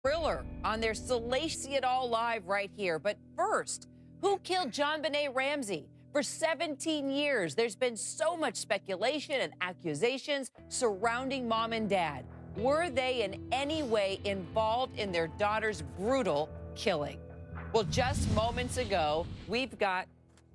thriller on their Salacious It All Live right here. But first, who killed John Benet Ramsey? For 17 years, there's been so much speculation and accusations surrounding mom and dad. Were they in any way involved in their daughter's brutal killing? Well, just moments ago, we've got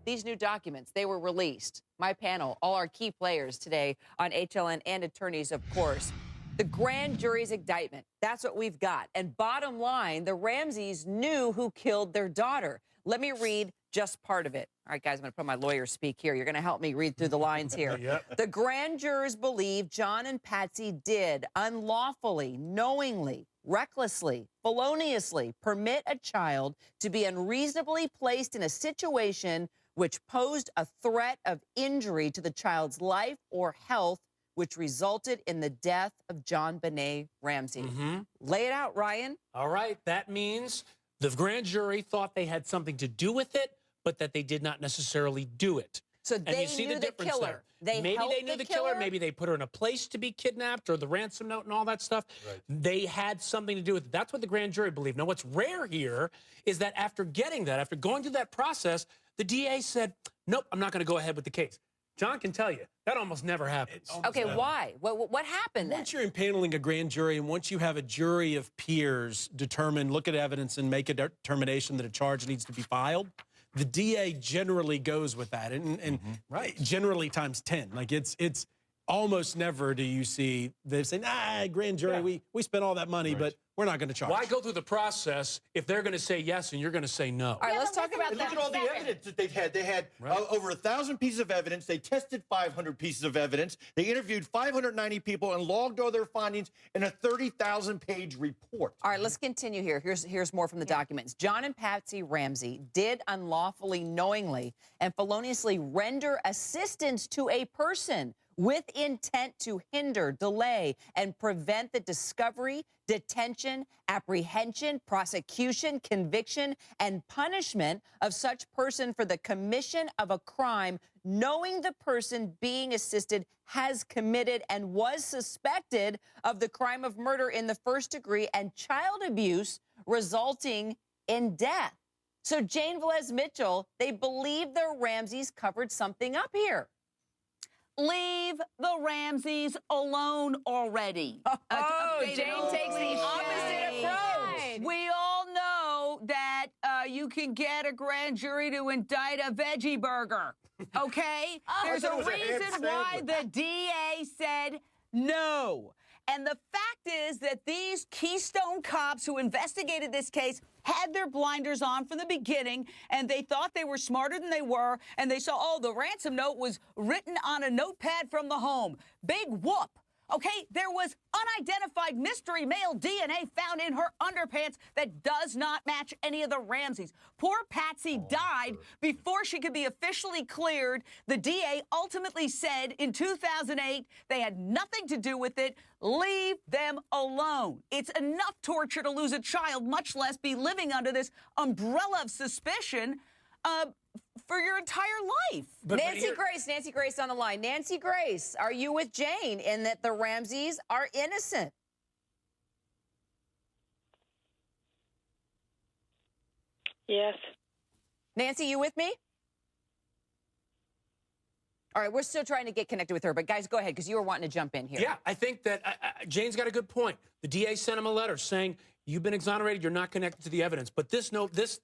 these new documents. They were released. My panel, all our key players today on HLN and attorneys, of course. The grand jury's indictment. That's what we've got. And bottom line, the Ramseys knew who killed their daughter. Let me read just part of it. All right, guys, I'm going to put my lawyer speak here. You're going to help me read through the lines here. Yep. The grand jurors believe John and Patsy did unlawfully, knowingly, recklessly, feloniously permit a child to be unreasonably placed in a situation which posed a threat of injury to the child's life or health, which resulted in the death of John Benet Ramsey. Lay it out, Ryan. All right, that means the grand jury thought they had something to do with it, but that they did not necessarily do it. So and they you see knew the difference killer. There. Maybe they knew the killer. Maybe they put her in a place to be kidnapped, or the ransom note and all that stuff. Right. They had something to do with it. That's what the grand jury believed. Now, what's rare here is that after getting that, after going through that process, the DA said, nope, I'm not going to go ahead with the case. John can tell you, that almost never happens. Okay, why? What happened then? Once you're impaneling a grand jury, and once you have a jury of peers look at evidence and make a determination that a charge needs to be filed, the DA generally goes with that, and generally times 10. Like it's almost never do you see they say, nah, grand jury, we spent all that money, but we're not going to charge. Why go through the process if they're going to say yes and you're going to say no? All right, let's talk about that. Look at all the evidence that they've had. They had over 1,000 pieces of evidence. They tested 500 pieces of evidence. They interviewed 590 people and logged all their findings in a 30,000-page report. All right, let's continue here. Here's more from the documents. John and Patsy Ramsey did unlawfully, knowingly, and feloniously render assistance to a person with intent to hinder, delay, and prevent the discovery, detention, apprehension, prosecution, conviction, and punishment of such person for the commission of a crime, knowing the person being assisted has committed and was suspected of the crime of murder in the first degree and child abuse resulting in death. So Jane Velez Mitchell, they believe the Ramseys covered something up here. Leave the Ramseys alone already. Jane takes the opposite approach. We all know that you can get a grand jury to indict a veggie burger, okay? There's a reason why the DA said no. And the fact is that these Keystone cops who investigated this case had their blinders on from the beginning, and they thought they were smarter than they were, and they saw, oh, the ransom note was written on a notepad from the home. Big whoop. Okay, there was unidentified mystery male DNA found in her underpants that does not match any of the Ramseys. Poor Patsy died before she could be officially cleared. The DA ultimately said in 2008 they had nothing to do with it. Leave them alone. It's enough torture to lose a child, much less be living under this umbrella of suspicion for your entire life. Nancy Grace on the line. Nancy Grace, are you with Jane in that the Ramseys are innocent? Yes. Nancy, you with me? All right, we're still trying to get connected with her, but guys, go ahead, because you were wanting to jump in here. Yeah, I think that Jane's got a good point. The DA sent him a letter saying, you've been exonerated, you're not connected to the evidence. But this note, this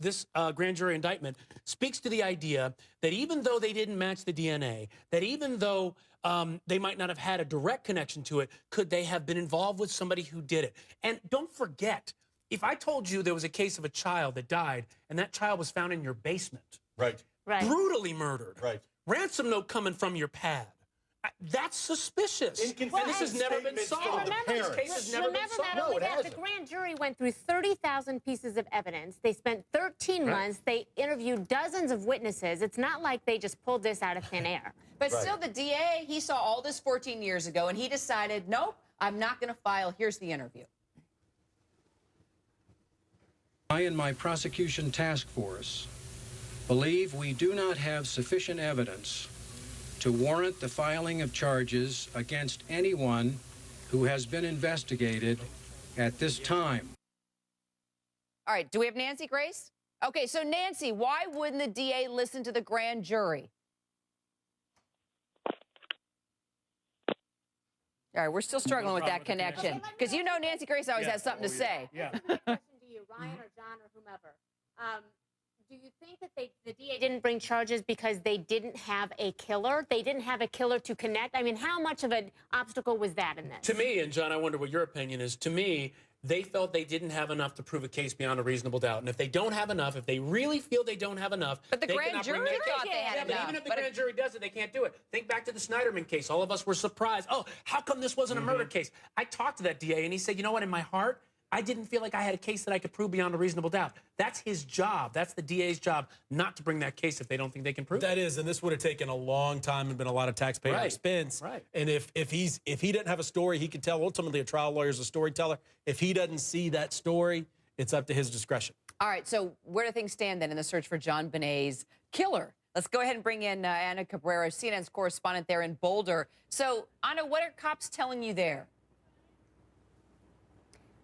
grand jury indictment speaks to the idea that even though they didn't match the DNA, that even though they might not have had a direct connection to it, could they have been involved with somebody who did it? And don't forget, if I told you there was a case of a child that died and that child was found in your basement, brutally murdered, ransom note coming from your pad, that's suspicious. And this has never been solved. Remember not only that, the grand jury went through 30,000 pieces of evidence. They spent 13 months. They interviewed dozens of witnesses. It's not like they just pulled this out of thin air. But still, the DA, he saw all this 14 years ago, and he decided, nope, I'm not going to file. Here's the interview. I and my prosecution task force believe we do not have sufficient evidence to warrant the filing of charges against anyone who has been investigated at this time. All right, do we have Nancy Grace? Okay, so Nancy, why wouldn't the DA listen to the grand jury? All right, we're still struggling with that connection because you know Nancy Grace always has something to say. Yeah. Question to you, Ryan or John or whomever. Do you think that the DA didn't bring charges because they didn't have a killer? They didn't have a killer to connect? I mean, how much of an obstacle was that in this? To me, and John, I wonder what your opinion is. To me, they felt they didn't have enough to prove a case beyond a reasonable doubt. And if they don't have enough, if they really feel they don't have enough, But the they grand cannot jury bring that thought case. they had Yeah, but enough. even if the But grand jury does it, they can't do it. Think back to the Snyderman case. All of us were surprised. Oh, how come this wasn't a murder case? I talked to that DA, and he said, you know what, in my heart, I didn't feel like I had a case that I could prove beyond a reasonable doubt. That's his job. That's the DA's job, not to bring that case if they don't think they can prove it. That is, and this would have taken a long time and been a lot of taxpayer expense. Right. And if he doesn't have a story he can tell, ultimately a trial lawyer is a storyteller. If he doesn't see that story, it's up to his discretion. All right, so where do things stand then in the search for John Benet's killer? Let's go ahead and bring in Ana Cabrera, CNN's correspondent there in Boulder. So, Ana, what are cops telling you there?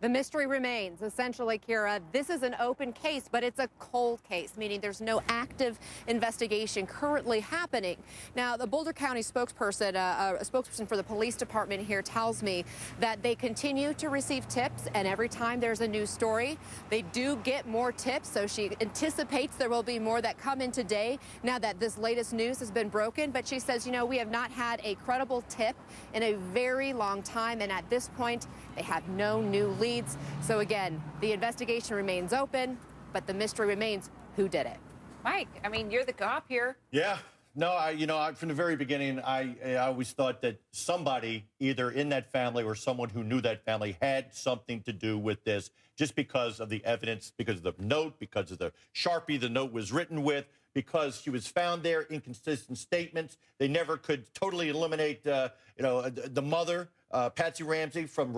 The mystery remains. Essentially, Kira, this is an open case, but it's a cold case, meaning there's no active investigation currently happening. Now, the Boulder County spokesperson, a spokesperson for the police department here, tells me that they continue to receive tips, and every time there's a new story, they do get more tips. So she anticipates there will be more that come in today now that this latest news has been broken. But she says, you know, we have not had a credible tip in a very long time, and at this point, they have no new leads. So again, the investigation remains open, but the mystery remains who did it. Mike, I mean, you're the cop here. Yeah. No, from the very beginning, I always thought that somebody, either in that family or someone who knew that family, had something to do with this, just because of the evidence, because of the note, because of the Sharpie the note was written with, because she was found there, inconsistent statements. They never could totally eliminate, the mother, Patsy Ramsey, from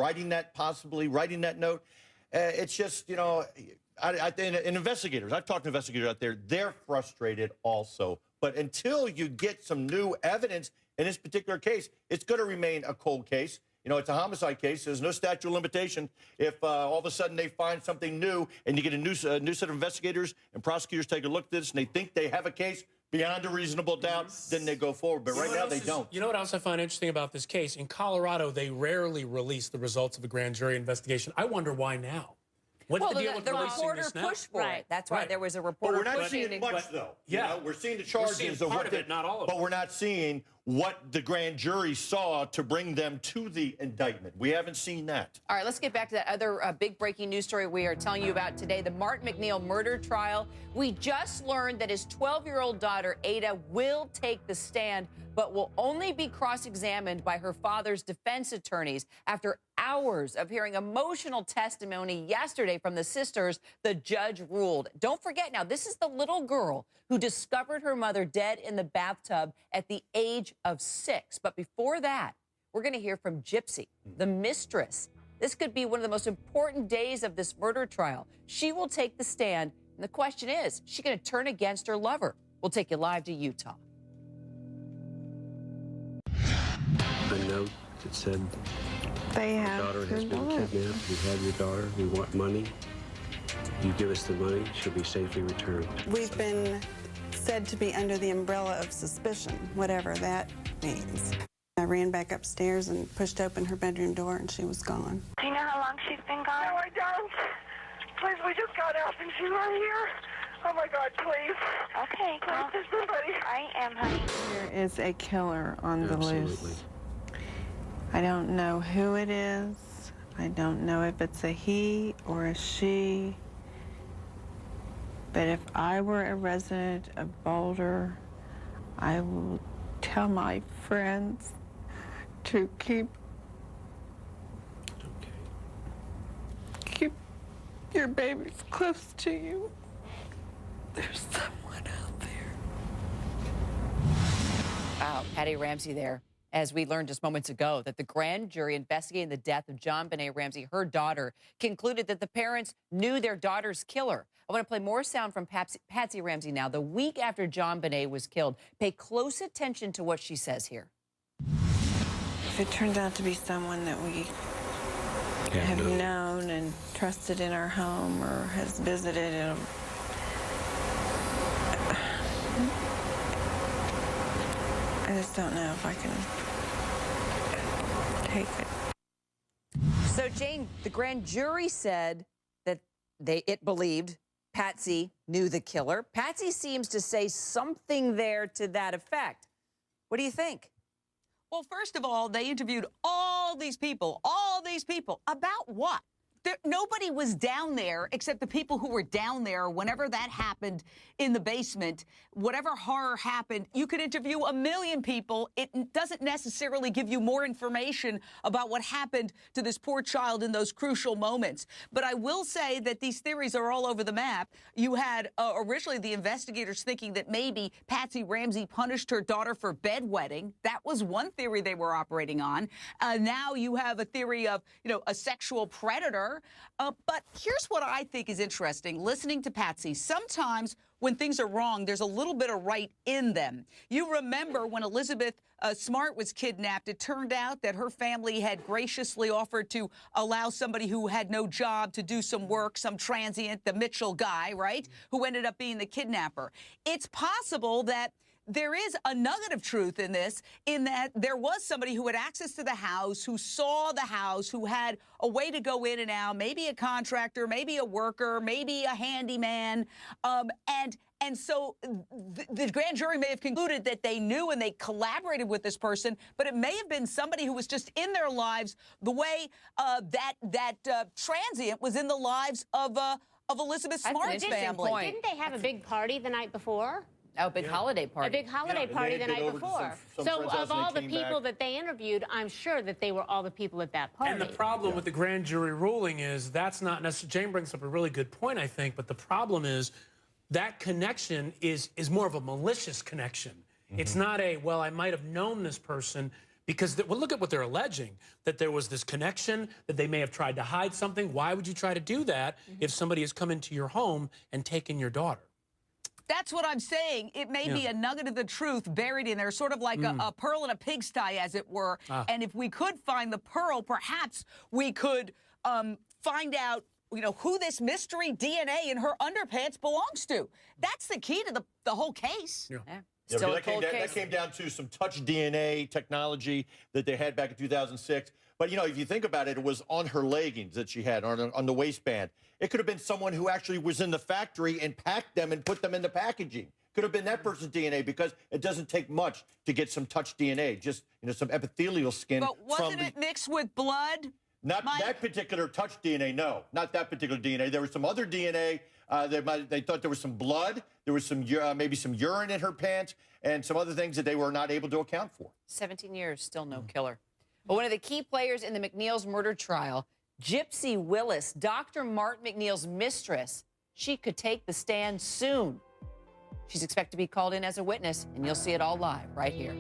possibly writing that note. It's just, and investigators, I've talked to investigators out there, they're frustrated also. But until you get some new evidence in this particular case, it's going to remain a cold case. It's a homicide case. There's no statute of limitation. If all of a sudden they find something new and you get a new set of investigators and prosecutors take a look at this and they think they have a case beyond a reasonable doubt, then they go forward. But right now they don't. You know what else I find interesting about this case? In Colorado, they rarely release the results of the grand jury investigation. I want wonder why now. What's the deal with releasing reporter this now? pushed for it. That's why there was a reporter. But we're not seeing much, though. Yeah. We're seeing the We're charges seeing of part what of it, not all of it. But we're not seeing what the grand jury saw to bring them to the indictment. We haven't seen that. All right, let's get back to that other big breaking news story we are telling you about today, the Martin MacNeill murder trial. We just learned that his 12-year-old daughter, Ada, will take the stand, but will only be cross-examined by her father's defense attorneys. After hours of hearing emotional testimony yesterday from the sisters, the judge ruled. Don't forget now, this is the little girl who discovered her mother dead in the bathtub at the age of 6. But before that, we're going to hear from Gypsy, the mistress. This could be one of the most important days of this murder trial. She will take the stand, and the question is she going to turn against her lover? We'll take you live to Utah. A note that said, your daughter has been kidnapped. We have your daughter. We want money. You give us the money, she'll be safely returned. We've been said to be under the umbrella of suspicion, whatever that means. I ran back upstairs and pushed open her bedroom door, and she was gone. Do you know how long she's been gone? No, I don't. Please, we just got out and she's not here. Oh, my God, please. Okay, well, there's somebody. I am, honey. There is a killer on the loose. Absolutely. I don't know who it is. I don't know if it's a he or a she. But if I were a resident of Boulder, I will tell my friends to keep your babies close to you. There's someone out there. Wow, Patty Ramsey there. As we learned just moments ago, that the grand jury investigating the death of John Benet Ramsey, her daughter, concluded that the parents knew their daughter's killer. I want to play more sound from Patsy Ramsey now. The week after John Benet was killed, pay close attention to what she says here. If it turned out to be someone that we have known and trusted in our home or has visited. I just don't know if I can take it. So, Jane, the grand jury said that it believed Patsy knew the killer. Patsy seems to say something there to that effect. What do you think? Well, first of all, they interviewed all these people. About what? Nobody was down there except the people who were down there whenever that happened in the basement. Whatever horror happened, you could interview a million people. It doesn't necessarily give you more information about what happened to this poor child in those crucial moments. But I will say that these theories are all over the map. You had originally the investigators thinking that maybe Patsy Ramsey punished her daughter for bedwetting. That was one theory they were operating on. Now you have a theory of, a sexual predator. But here's what I think is interesting. Listening to Patsy, sometimes when things are wrong, there's a little bit of right in them. You remember when Elizabeth Smart was kidnapped, it turned out that her family had graciously offered to allow somebody who had no job to do some work, some transient, the Mitchell guy, right, who ended up being the kidnapper. It's possible that there is a nugget of truth in this, in that there was somebody who had access to the house, who saw the house, who had a way to go in and out, maybe a contractor, maybe a worker, maybe a handyman. And so the grand jury may have concluded that they knew and they collaborated with this person, but it may have been somebody who was just in their lives the way that transient was in the lives of Elizabeth Smart's family. Didn't they have a big party the night before? Oh, big holiday party. A big holiday party the night before. So of all the people that they interviewed, I'm sure that they were all the people at that party. And the problem with the grand jury ruling is that's not necessarily, Jane brings up a really good point, I think, but the problem is that connection is more of a malicious connection. It's not a, well, I might have known this person, because well, look at what they're alleging, that there was this connection, that they may have tried to hide something. Why would you try to do that if somebody has come into your home and taken your daughter? That's what I'm saying. It may be a nugget of the truth buried in there, sort of like a pearl in a pigsty, as it were. And if we could find the pearl, perhaps we could find out, who this mystery DNA in her underpants belongs to. That's the key to the whole case. Still that came down to some touch DNA technology that they had back in 2006. But, if you think about it, it was on her leggings that she had, on the waistband. It could have been someone who actually was in the factory and packed them and put them in the packaging. Could have been that person's DNA, because it doesn't take much to get some touch DNA, just, some epithelial skin. But wasn't it mixed with blood? Not that particular touch DNA, no. Not that particular DNA. There was some other DNA. They thought there was some blood. There was some maybe some urine in her pants and some other things that they were not able to account for. 17 years, still no killer. But one of the key players in the MacNeill's murder trial, Gypsy Willis, Dr. Martin MacNeill's mistress, she could take the stand soon. She's expected to be called in as a witness, and you'll see it all live right here.